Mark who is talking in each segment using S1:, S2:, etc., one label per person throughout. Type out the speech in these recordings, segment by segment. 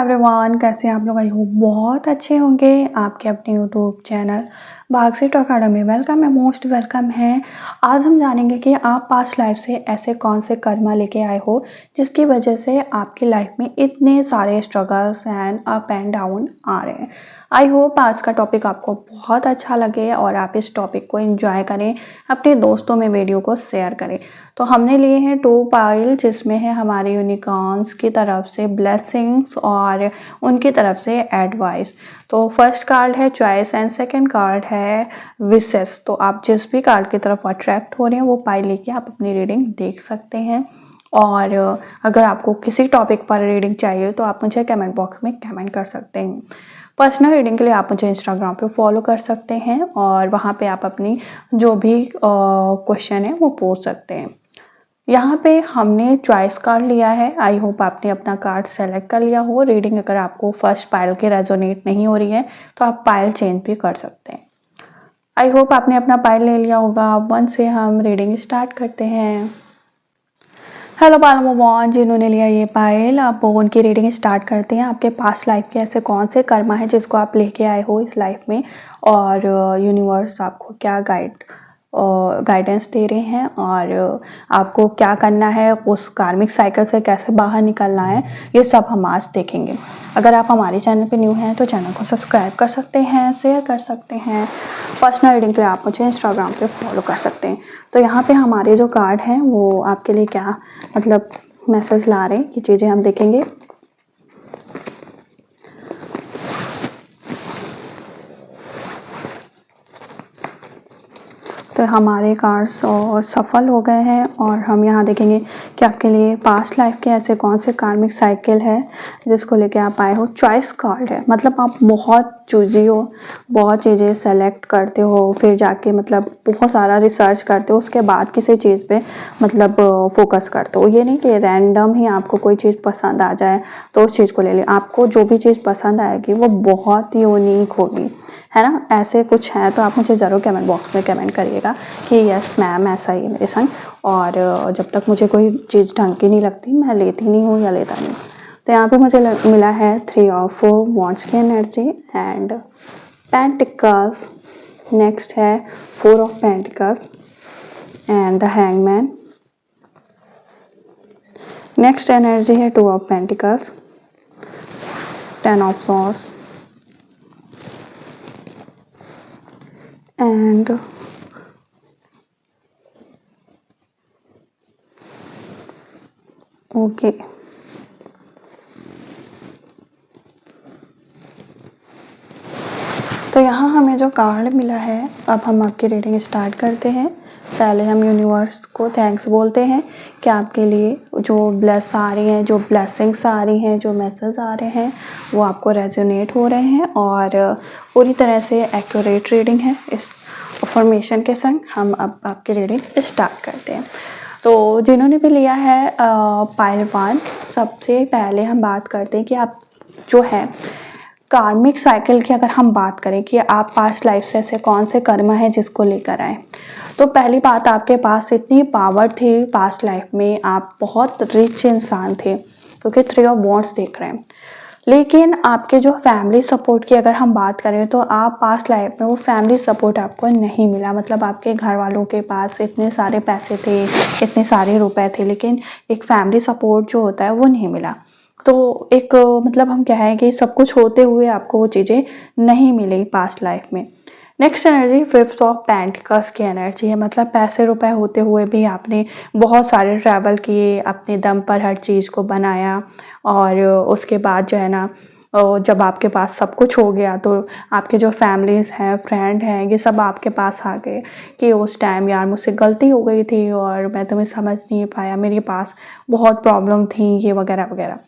S1: Everyone, कैसे हैं आप लोग। आई होप बहुत अच्छे होंगे। आपके अपने यूट्यूब चैनल भागसेट अकेडमी वेलकम है, मोस्ट वेलकम है। आज हम जानेंगे कि आप पास्ट लाइफ से ऐसे कौन से कर्मा लेके आए हो जिसकी वजह से आपकी लाइफ में इतने सारे struggles and up and down आ रहे हैं। आई होप आज का टॉपिक आपको बहुत अच्छा लगे और आप इस टॉपिक को एंजॉय करें, अपने दोस्तों में वीडियो को शेयर करें। तो हमने लिए हैं 2 पाइल जिसमें है हमारे यूनिकॉर्न्स की तरफ से ब्लेसिंग्स और उनकी तरफ से एडवाइस। तो फर्स्ट कार्ड है चॉइस एंड सेकंड कार्ड है विशेस। तो आप जिस भी कार्ड की तरफ अट्रैक्ट हो रहे हैं वो पाइल लेके आप अपनी रीडिंग देख सकते हैं। और अगर आपको किसी टॉपिक पर रीडिंग चाहिए तो आप मुझे कमेंट बॉक्स में कमेंट कर सकते हैं। पर्सनल रीडिंग के लिए आप मुझे इंस्टाग्राम पे फॉलो कर सकते हैं और वहाँ पे आप अपनी जो भी क्वेश्चन है वो पूछ सकते हैं। यहाँ पे हमने चॉइस कार्ड लिया है। आई होप आपने अपना कार्ड सेलेक्ट कर लिया हो। रीडिंग अगर आपको फर्स्ट पाइल के रेजोनेट नहीं हो रही है तो आप पाइल चेंज भी कर सकते हैं। आई होप आपने अपना पाइल ले लिया होगा। 1 से हम रीडिंग स्टार्ट करते हैं। हेलो पालमोन, जिन्होंने लिया ये पाइल, आप उनकी रीडिंग स्टार्ट करते हैं। आपके पास्ट लाइफ के ऐसे कौन से कर्मा है जिसको आप लेके आए हो इस लाइफ में और यूनिवर्स आपको क्या गाइडेंस दे रहे हैं और आपको क्या करना है, उस कार्मिक साइकिल से कैसे बाहर निकलना है, ये सब हम आज देखेंगे। अगर आप हमारे चैनल पे न्यू हैं तो चैनल को सब्सक्राइब कर सकते हैं, शेयर कर सकते हैं। पर्सनल रीडिंग पे आप मुझे इंस्टाग्राम पे फॉलो कर सकते हैं। तो यहाँ पे हमारे जो कार्ड हैं वो आपके लिए क्या मतलब मैसेज ला रहे हैं, ये चीज़ें हम देखेंगे। तो हमारे कार्ड्स सफल हो गए हैं और हम यहाँ देखेंगे कि आपके लिए पास्ट लाइफ के ऐसे कौन से कार्मिक साइकिल है जिसको लेके आप आए हो। चॉइस कार्ड है, मतलब आप बहुत चूजी हो, बहुत चीज़ें सेलेक्ट करते हो, फिर जाके मतलब बहुत सारा रिसर्च करते हो, उसके बाद किसी चीज़ पे मतलब फोकस करते हो। ये नहीं कि रैंडम ही आपको कोई चीज़ पसंद आ जाए तो उस चीज़ को ले लें। आपको जो भी चीज़ पसंद आएगी वो बहुत ही यूनिक होगी, है ना। ऐसे कुछ है तो आप मुझे ज़रूर कमेंट बॉक्स में कमेंट करिएगा कि यस मैम ऐसा ही है मेरे संग। और जब तक मुझे कोई चीज़ ढंग की नहीं लगती मैं लेती नहीं हूँ या लेता नहीं। तो यहाँ पे मुझे मिला है 3 ऑफ वॉन्ड्स की एनर्जी एंड पेंटिकल्स। नेक्स्ट है 4 of pentacles and the hangman. Next energy है 2 of pentacles, 10 of swords and okay. तो यहाँ हमें जो कार्ड मिला है, अब हम आपकी रीडिंग स्टार्ट करते हैं। पहले हम यूनिवर्स को थैंक्स बोलते हैं कि आपके लिए जो ब्लेस आ रही हैं, जो ब्लेसिंग्स आ रही हैं, जो मैसेज आ रहे हैं वो आपको रेजोनेट हो रहे हैं और पूरी तरह से एक्यूरेट रीडिंग है। इस फॉर्मेशन के संग हम अब आपकी रीडिंग स्टार्ट करते हैं। तो जिन्होंने भी लिया है पाइल 1, सबसे पहले हम बात करते हैं कि आप जो है कार्मिक साइकिल की अगर हम बात करें कि आप पास्ट लाइफ से ऐसे कौन से कर्म है जिसको लेकर आए। तो पहली बात, आपके पास इतनी पावर थी पास्ट लाइफ में, आप बहुत रिच इंसान थे क्योंकि 3 ऑफ वॉन्ड्स देख रहे हैं। लेकिन आपके जो फैमिली सपोर्ट की अगर हम बात करें तो आप पास्ट लाइफ में वो फैमिली सपोर्ट आपको नहीं मिला। मतलब आपके घर वालों के पास इतने सारे पैसे थे, इतने सारे रुपए थे, लेकिन एक फैमिली सपोर्ट जो होता है वो नहीं मिला। तो एक मतलब हम क्या है कि सब कुछ होते हुए आपको वो चीज़ें नहीं मिली पास्ट लाइफ में। Next energy 5th of pentacles की एनर्जी है। मतलब पैसे रुपए होते हुए भी आपने बहुत सारे ट्रैवल किए, अपने दम पर हर चीज़ को बनाया और उसके बाद जो है ना जब आपके पास सब कुछ हो गया तो आपके जो फैमिलीज़ हैं, फ्रेंड हैं, ये सब आपके पास आ गए कि उस टाइम यार मुझसे गलती हो गई थी और मैं तुम्हें समझ नहीं पाया, मेरे पास बहुत प्रॉब्लम थी, ये वगैरह वगैरह।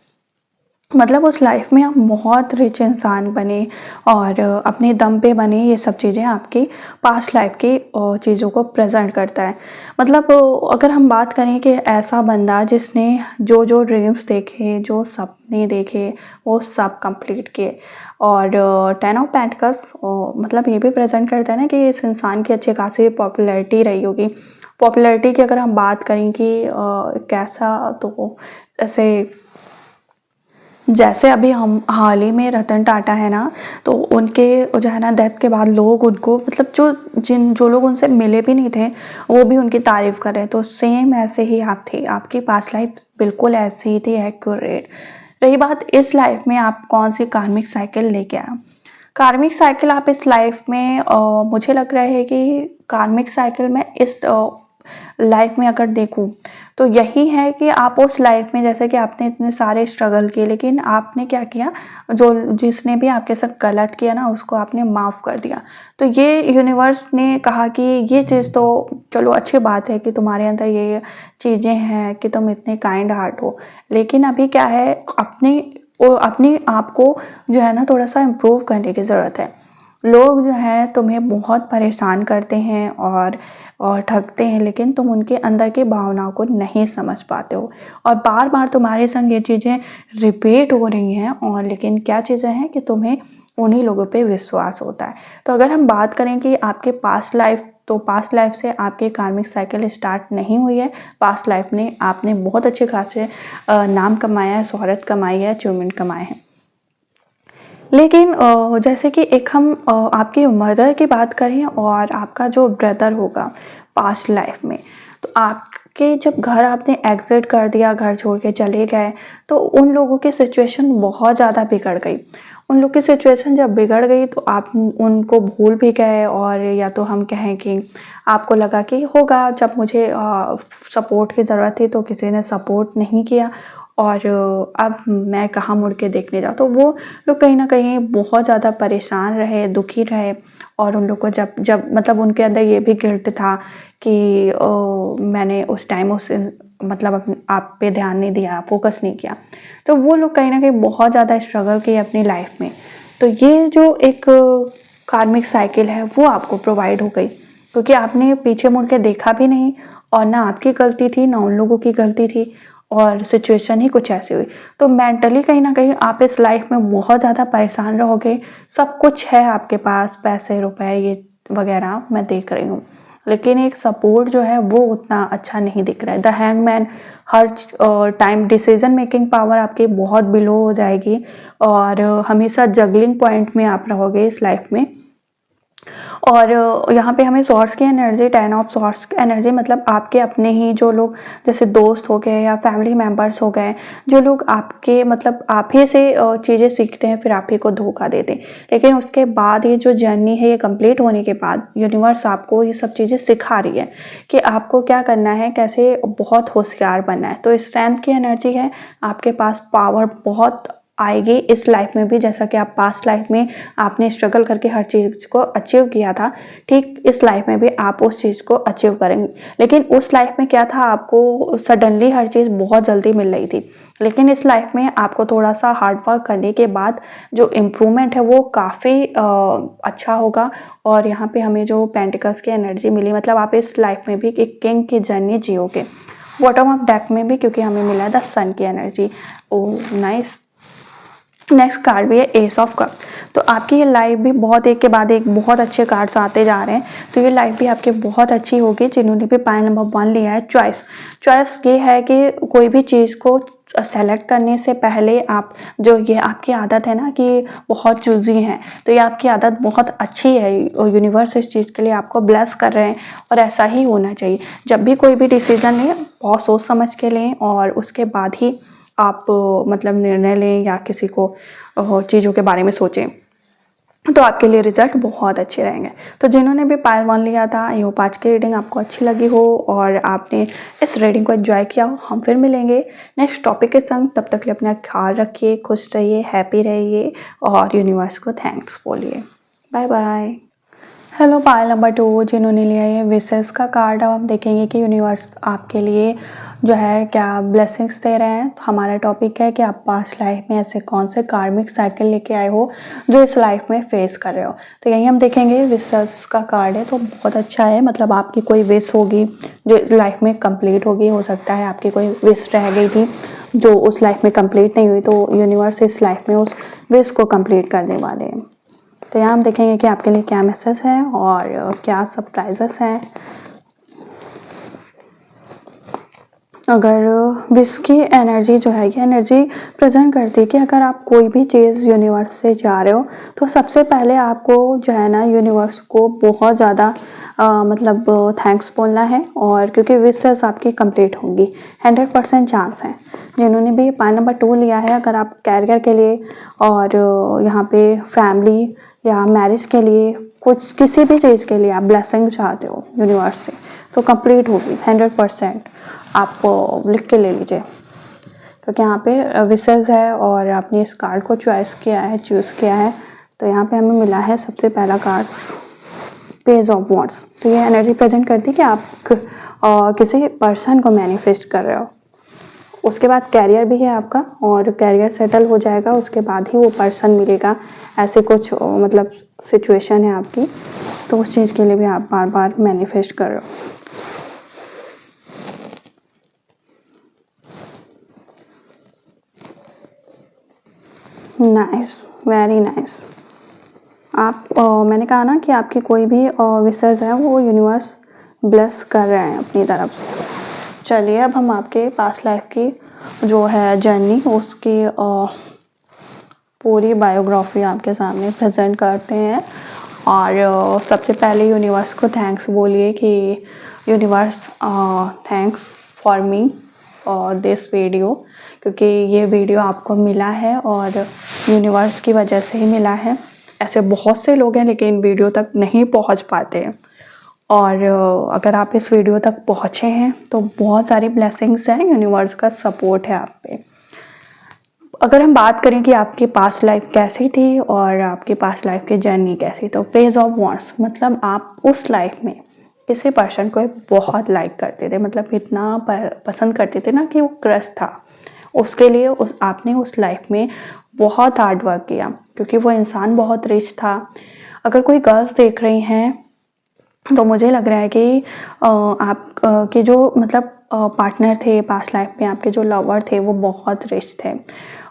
S1: मतलब उस लाइफ में आप बहुत रिच इंसान बने और अपने दम पे बने। ये सब चीज़ें आपकी पास्ट लाइफ की चीज़ों को प्रेजेंट करता है। मतलब अगर हम बात करें कि ऐसा बंदा जिसने जो जो ड्रीम्स देखे, जो सपने देखे, वो सब कंप्लीट किए। और 10 ऑफ पेंटिकल्स मतलब ये भी प्रेजेंट करता है ना कि इस इंसान की अच्छी खासी पॉपुलैरिटी रही होगी। पॉपुलैरिटी की अगर हम बात करें कि कैसा, तो ऐसे जैसे अभी हम हाल ही में रतन टाटा है ना, तो उनके जो है ना डेथ के बाद लोग उनको मतलब जो लोग उनसे मिले भी नहीं थे वो भी उनकी तारीफ कर रहे हैं। तो सेम ऐसे ही आप थे, आपकी पास्ट लाइफ बिल्कुल ऐसी ही थी, एक्यूरेट। रही बात इस लाइफ में आप कौन सी कार्मिक साइकिल लेके आए, कार्मिक साइकिल आप इस लाइफ में मुझे लग रहा है कि कार्मिक साइकिल में इस लाइफ में अगर देखूं तो यही है कि आप उस लाइफ में जैसे कि आपने इतने सारे स्ट्रगल किए, लेकिन आपने क्या किया, जो जिसने भी आपके साथ गलत किया ना उसको आपने माफ़ कर दिया। तो ये यूनिवर्स ने कहा कि ये चीज़ तो चलो अच्छी बात है कि तुम्हारे अंदर ये चीज़ें हैं कि तुम इतने काइंड हार्ट हो, लेकिन अभी क्या है, अपने आप को जो है ना थोड़ा सा इम्प्रूव करने की ज़रूरत है। लोग जो है तुम्हें बहुत परेशान करते हैं और ठगते हैं, लेकिन तुम उनके अंदर की भावनाओं को नहीं समझ पाते हो, और बार बार तुम्हारे संग ये चीज़ें रिपीट हो रही हैं, और लेकिन क्या चीज़ें हैं कि तुम्हें उन्हीं लोगों पे विश्वास होता है। तो अगर हम बात करें कि आपके पास्ट लाइफ, तो पास्ट लाइफ से आपकी कार्मिक साइकिल स्टार्ट नहीं हुई है। पास्ट लाइफ में आपने बहुत अच्छे खासे नाम कमाया है, शोहरत कमाई है, अचीवमेंट कमाए हैं। लेकिन जैसे कि एक हम आपकी मदर की बात करें और आपका जो ब्रदर होगा पास्ट लाइफ में, तो आपके जब घर आपने एग्जिट कर दिया, घर छोड़ के चले गए, तो उन लोगों की सिचुएशन बहुत ज़्यादा बिगड़ गई। उन लोग की सिचुएशन जब बिगड़ गई तो आप उनको भूल भी गए, और या तो हम कहें कि आपको लगा कि होगा, जब मुझे सपोर्ट की ज़रूरत थी तो किसी ने सपोर्ट नहीं किया, और अब मैं कहाँ मुड़ के देखने जाऊँ। तो वो लोग कहीं न कहीं बहुत ज़्यादा परेशान रहे, दुखी रहे, और उन लोग को जब जब मतलब उनके अंदर ये भी गिल्ट था कि मैंने उस टाइम मतलब आप पे ध्यान नहीं दिया, फ़ोकस नहीं किया। तो वो लोग कहीं न कहीं बहुत ज़्यादा स्ट्रगल किए अपनी लाइफ में। तो ये जो एक कार्मिक साइकिल है वो आपको प्रोवाइड हो गई, क्योंकि आपने पीछे मुड़ के देखा भी नहीं, और ना आपकी गलती थी, ना उन लोगों की गलती थी, और सिचुएशन ही कुछ ऐसी हुई। तो मेंटली कहीं न कहीं आप इस लाइफ में बहुत ज़्यादा परेशान रहोगे। सब कुछ है आपके पास, पैसे, रुपए ये वगैरह मैं देख रही हूँ। लेकिन एक सपोर्ट जो है वो उतना अच्छा नहीं दिख रहा है। The hangman her time decision making power आपकी बहुत बिलो हो जाएगी, और हमेशा जगलिंग पॉइंट में आप रहोगे इस लाइफ में। और यहाँ पे हमें सोर्स की एनर्जी, 10 ऑफ सोर्स की एनर्जी, मतलब आपके अपने ही जो लोग जैसे दोस्त हो गए या फैमिली मेम्बर्स हो गए, जो लोग आपके मतलब आप ही से चीज़ें सीखते हैं फिर आप ही को धोखा देते हैं। लेकिन उसके बाद ये जो जर्नी है ये कंप्लीट होने के बाद यूनिवर्स आपको ये सब चीज़ें सिखा रही है कि आपको क्या करना है, कैसे बहुत होशियार बनना है। तो स्ट्रेंथ की एनर्जी है, आपके पास पावर बहुत आएगी इस लाइफ में भी, जैसा कि आप पास्ट लाइफ में आपने स्ट्रगल करके हर चीज़ को अचीव किया था, ठीक इस लाइफ में भी आप उस चीज़ को अचीव करेंगे। लेकिन उस लाइफ में क्या था, आपको सडनली हर चीज़ बहुत जल्दी मिल रही थी, लेकिन इस लाइफ में आपको थोड़ा सा हार्ड वर्क करने के बाद जो इम्प्रूवमेंट है वो काफ़ी अच्छा होगा। और यहाँ पे हमें जो पेंटिकल्स की एनर्जी मिली, मतलब आप इस लाइफ में भी एक किंग की जर्नी जियोगे। बॉटम ऑफ डेक में भी क्योंकि हमें मिला है द सन की एनर्जी। ओ नाइस। नेक्स्ट कार्ड भी है एस ऑफ कप। तो आपकी ये लाइफ भी बहुत एक के बाद एक बहुत अच्छे कार्ड्स आते जा रहे हैं। तो ये लाइफ भी आपकी बहुत अच्छी होगी। जिन्होंने भी पाइल नंबर 1 लिया है, चॉइस। चॉइस ये है कि कोई भी चीज़ को सेलेक्ट करने से पहले आप, जो ये आपकी आदत है ना कि बहुत चूजी हैं, तो ये आपकी आदत बहुत अच्छी है, और यूनिवर्स इस चीज़ के लिए आपको ब्लेस कर रहे हैं, और ऐसा ही होना चाहिए। जब भी कोई भी डिसीजन लें बहुत सोच समझ के लें, और उसके बाद ही आप मतलब निर्णय लें या किसी को चीज़ों के बारे में सोचें, तो आपके लिए रिजल्ट बहुत अच्छे रहेंगे। तो जिन्होंने भी पायल 1 लिया था, आई होप आज की रीडिंग आपको अच्छी लगी हो और आपने इस रीडिंग को एंजॉय किया हो। हम फिर मिलेंगे नेक्स्ट टॉपिक के संग। तब तक के लिए अपना ख्याल रखिए, खुश रहिए, हैप्पी रहिए, और यूनिवर्स को थैंक्स बोलिए। Bye bye. Hello Payal number 2, जिन्होंने लिया है विशेष का कार्ड, अब हम देखेंगे कि यूनिवर्स आपके लिए जो है क्या ब्लेसिंग्स दे रहे हैं। तो हमारा टॉपिक है कि आप पास्ट लाइफ में ऐसे कौन से कार्मिक साइकिल लेके आए हो जो इस लाइफ में फेस कर रहे हो। तो यही हम देखेंगे। विशेष का कार्ड है तो बहुत अच्छा है, मतलब आपकी कोई विश होगी जो लाइफ में कंप्लीट होगी। हो सकता है आपकी कोई विश रह गई थी जो उस लाइफ में कंप्लीट नहीं हुई, तो यूनिवर्स इस लाइफ में उस विश को कंप्लीट करने वाले हैं। तो यहाँ हम देखेंगे कि आपके लिए क्या मैसेज है और क्या सरप्राइजेस हैं। अगर विश की एनर्जी जो है, ये एनर्जी प्रेजेंट करती है कि अगर आप कोई भी चीज़ यूनिवर्स से जा रहे हो तो सबसे पहले आपको जो है ना यूनिवर्स को बहुत ज़्यादा मतलब थैंक्स बोलना है। और क्योंकि विशेस आपकी कंप्लीट होंगी, 100% चांस है। जिन्होंने भी पाई नंबर 2 लिया है, अगर आप कैरियर के लिए और यहाँ पे फैमिली या मैरिज के लिए, कुछ किसी भी चीज़ के लिए आप ब्लेसिंग चाहते हो यूनिवर्स से, तो कंप्लीट होगी 100%। आप लिख के ले लीजिए, क्योंकि यहाँ पे विशेस है और आपने इस कार्ड को चॉइस किया है, चूज़ किया है। तो यहाँ पे हमें मिला है सबसे पहला कार्ड पेज ऑफ वॉन्ड्स। तो ये एनर्जी प्रेजेंट करती है कि आप किसी पर्सन को मैनिफेस्ट कर रहे हो। उसके बाद कैरियर भी है आपका, और कैरियर सेटल हो जाएगा, उसके बाद ही वो पर्सन मिलेगा। ऐसे कुछ मतलब सिचुएशन है आपकी, तो उस चीज़ के लिए भी आप बार बार मैनिफेस्ट कर रहे हो। Nice, very nice. आप मैंने कहा ना कि आपकी कोई भी विशेस है वो यूनिवर्स ब्लेस कर रहे हैं अपनी तरफ से। चलिए अब हम आपके पास्ट लाइफ की जो है जर्नी, उसकी पूरी बायोग्राफी आपके सामने प्रेजेंट करते हैं। और सबसे पहले यूनिवर्स को थैंक्स बोलिए कि यूनिवर्स थैंक्स फॉर मी और दिस वीडियो, क्योंकि ये वीडियो आपको मिला है और यूनिवर्स की वजह से ही मिला है। ऐसे बहुत से लोग हैं लेकिन वीडियो तक नहीं पहुंच पाते हैं, और अगर आप इस वीडियो तक पहुंचे हैं तो बहुत सारी ब्लेसिंग्स हैं, यूनिवर्स का सपोर्ट है आप पे। अगर हम बात करें कि आपकी पास्ट लाइफ कैसी थी और आपकी पास्ट लाइफ की जर्नी कैसी, तो पेज ऑफ वॉन्ड्स मतलब आप उस लाइफ में किसी पर्सन को बहुत लाइक करते थे, मतलब इतना पसंद करते थे ना कि वो क्रश था। उसके लिए आपने उस लाइफ में बहुत हार्ड वर्क किया, क्योंकि वो इंसान बहुत रिच था। अगर कोई गर्ल्स देख रही हैं तो मुझे लग रहा है कि आप के जो मतलब पार्टनर थे पास्ट लाइफ में, आपके जो लवर थे वो बहुत रिच थे,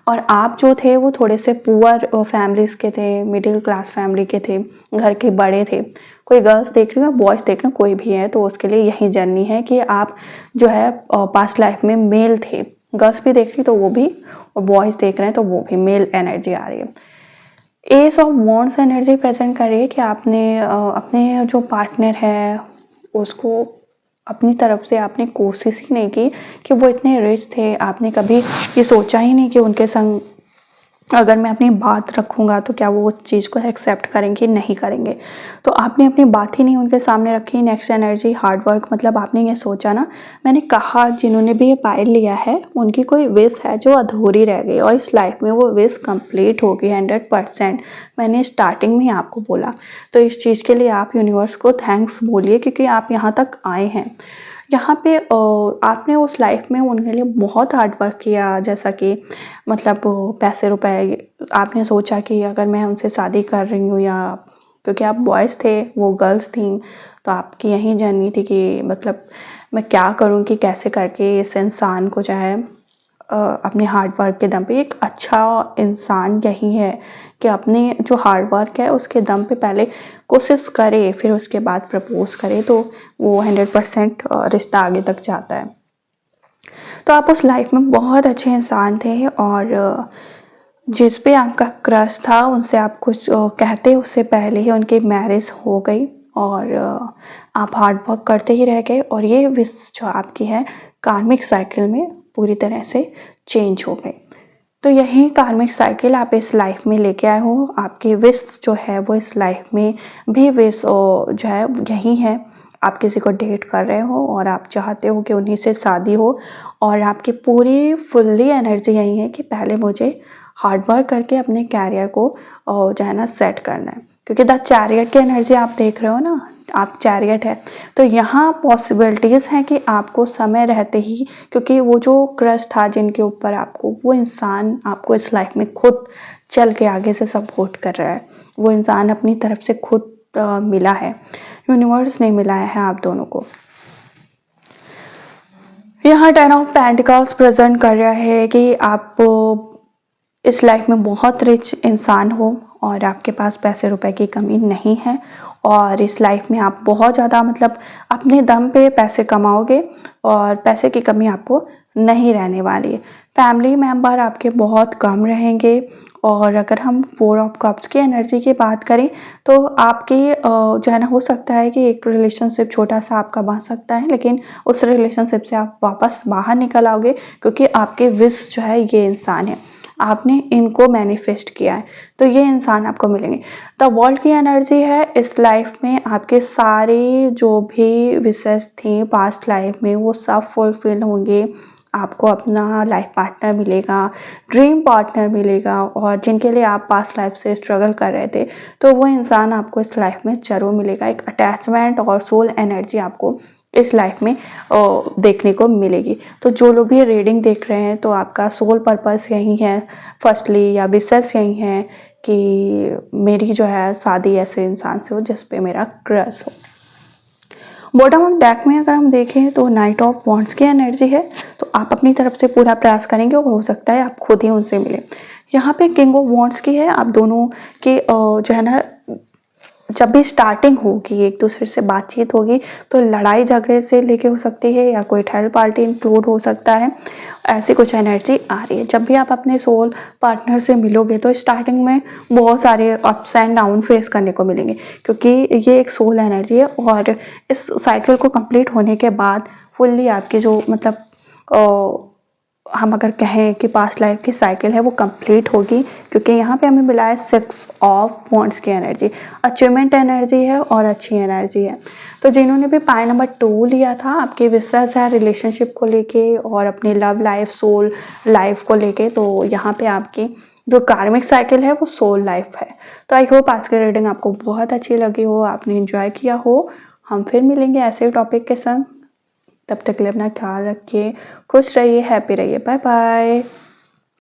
S1: और आप जो थे वो थोड़े से पुअर फैमिलीज़ के थे, मिडिल क्लास फैमिली के थे, घर के बड़े थे। कोई गर्ल्स देख रही हो, बॉयज़ देख रहे हो, कोई भी है, तो उसके लिए यही जर्नी है कि आप जो है पास्ट लाइफ में मेल थे। गर्ल्स भी देख रही तो वो भी, और बॉयज़ देख रहे हैं तो वो भी, मेल एनर्जी आ रही है। S of wands energy present कर रही है कि आपने अपने जो पार्टनर है उसको अपनी तरफ से आपने कोशिश ही नहीं की कि वो इतने रिच थे। आपने कभी ये सोचा ही नहीं कि उनके संग अगर मैं अपनी बात रखूँगा तो क्या वो उस चीज़ को एक्सेप्ट करेंगे, नहीं करेंगे। तो आपने अपनी बात ही नहीं उनके सामने रखी। नेक्स्ट एनर्जी हार्ड वर्क, मतलब आपने ये सोचा ना, मैंने कहा जिन्होंने भी ये पायल लिया है उनकी कोई विश है जो अधूरी रह गई, और इस लाइफ में वो विश कंप्लीट होगी 100%। मैंने स्टार्टिंग में ही आपको बोला। तो इस चीज़ के लिए आप यूनिवर्स को थैंक्स बोलिए, क्योंकि आप यहाँ तक आए हैं। यहाँ पे आपने उस लाइफ में उनके लिए बहुत हार्ड वर्क किया, जैसा कि मतलब पैसे रुपए आपने सोचा कि अगर मैं उनसे शादी कर रही हूँ, या क्योंकि आप बॉयज़ थे वो गर्ल्स थी, तो आपकी यही जर्नी थी कि मतलब मैं क्या करूँ कि कैसे करके इस इंसान को जो है अपने हार्ड वर्क के दम पे, एक अच्छा इंसान यही है कि अपने जो हार्ड वर्क है उसके दम पे पहले कोशिश करे, फिर उसके बाद प्रपोज करे, तो वो 100% रिश्ता आगे तक जाता है। तो आप उस लाइफ में बहुत अच्छे इंसान थे, और जिस पे आपका क्रश था उनसे आप कुछ कहते उससे पहले ही उनकी मैरिज हो गई, और आप हार्ड वर्क करते ही रह गए, और ये विश जो आपकी है कार्मिक साइकिल में पूरी तरह से चेंज हो गई। तो यही कार्मिक साइकिल आप इस लाइफ में लेके आए हो। आपकी विश जो है वो इस लाइफ में भी विश जो है यही है। आप किसी को डेट कर रहे हो और आप चाहते हो कि उन्हीं से शादी हो, और आपकी पूरी फुल्ली एनर्जी यही है कि पहले मुझे हार्ड वर्क करके अपने कैरियर को जो है ना सेट करना है। क्योंकि द चैरियट की एनर्जी आप देख रहे हो ना, आप चैरियट है, तो यहाँ पॉसिबिलिटीज़ हैं कि आपको समय रहते ही, क्योंकि वो जो क्रश था जिनके ऊपर आपको, वो इंसान आपको इस लाइफ में खुद चल के आगे से सपोर्ट कर रहा है। वो इंसान अपनी तरफ से खुद मिला है, यूनिवर्स ने मिलाया है आप दोनों को। यहाँ 10 ऑफ पेंटिकल्स प्रेजेंट कर रहा है कि आप इस लाइफ में बहुत रिच इंसान हो, और आपके पास पैसे रुपए की कमी नहीं है, और इस लाइफ में आप बहुत ज़्यादा मतलब अपने दम पे पैसे कमाओगे और पैसे की कमी आपको नहीं रहने वाली है। फैमिली मेंबर आपके बहुत कम रहेंगे। और अगर हम 4 ऑफ कप्स की एनर्जी की बात करें तो आपकी जो है ना, हो सकता है कि एक रिलेशनशिप छोटा सा आपका बन सकता है, लेकिन उस रिलेशनशिप से आप वापस बाहर निकल आओगे, क्योंकि आपके विश जो है ये इंसान है, आपने इनको मैनिफेस्ट किया है, तो ये इंसान आपको मिलेंगे। द वर्ल्ड की एनर्जी है इस लाइफ में, आपके सारे जो भी विशेष थी पास्ट लाइफ में वो सब फुलफिल होंगे। आपको अपना लाइफ पार्टनर मिलेगा, ड्रीम पार्टनर मिलेगा, और जिनके लिए आप पास्ट लाइफ से स्ट्रगल कर रहे थे तो वो इंसान आपको इस लाइफ में ज़रूर मिलेगा। एक अटैचमेंट और सोल एनर्जी आपको इस लाइफ में देखने को मिलेगी। तो जो लोग भी रीडिंग देख रहे हैं तो आपका सोल पर्पस यही है फर्स्टली, या विशेष यही है कि मेरी जो है शादी ऐसे इंसान से हो जिस पे मेरा क्रश हो। बॉटम ऑफ डेक में अगर हम देखें तो नाइट ऑफ वॉन्ड्स की एनर्जी है, तो आप अपनी तरफ से पूरा प्रयास करेंगे और हो सकता है आप खुद ही उनसे मिले। यहाँ पे किंग ऑफ वॉन्ड्स की है, आप दोनों के जो है ना, जब भी स्टार्टिंग होगी एक दूसरे से बातचीत होगी तो लड़ाई झगड़े से लेके हो सकती है, या कोई थर्ड पार्टी इंक्लूड हो सकता है, ऐसी कुछ एनर्जी आ रही है। जब भी आप अपने सोल पार्टनर से मिलोगे तो स्टार्टिंग में बहुत सारे अप्स एंड डाउन फेस करने को मिलेंगे, क्योंकि ये एक सोल एनर्जी है। और इस साइकिल को कंप्लीट होने के बाद फुल्ली आपकी जो मतलब हम अगर कहें कि पास्ट लाइफ की साइकिल है वो कंप्लीट होगी, क्योंकि यहाँ पे हमें मिला है 6 ऑफ वॉन्ड्स की एनर्जी, अचीवमेंट एनर्जी है और अच्छी एनर्जी है। तो जिन्होंने भी पाई नंबर 2 लिया था, आपके विश्वास है रिलेशनशिप को लेके और अपने लव लाइफ सोल लाइफ को लेके, तो यहाँ पे आपकी जो कार्मिक साइकिल है वो सोल लाइफ है। तो आई होप आज की रीडिंग आपको बहुत अच्छी लगी हो, आपने इंजॉय किया हो। हम फिर मिलेंगे ऐसे टॉपिक के संग, तब तक के लिए अपना ख्याल रखिए, खुश रहिए, हैप्पी रहिए, बाय बाय।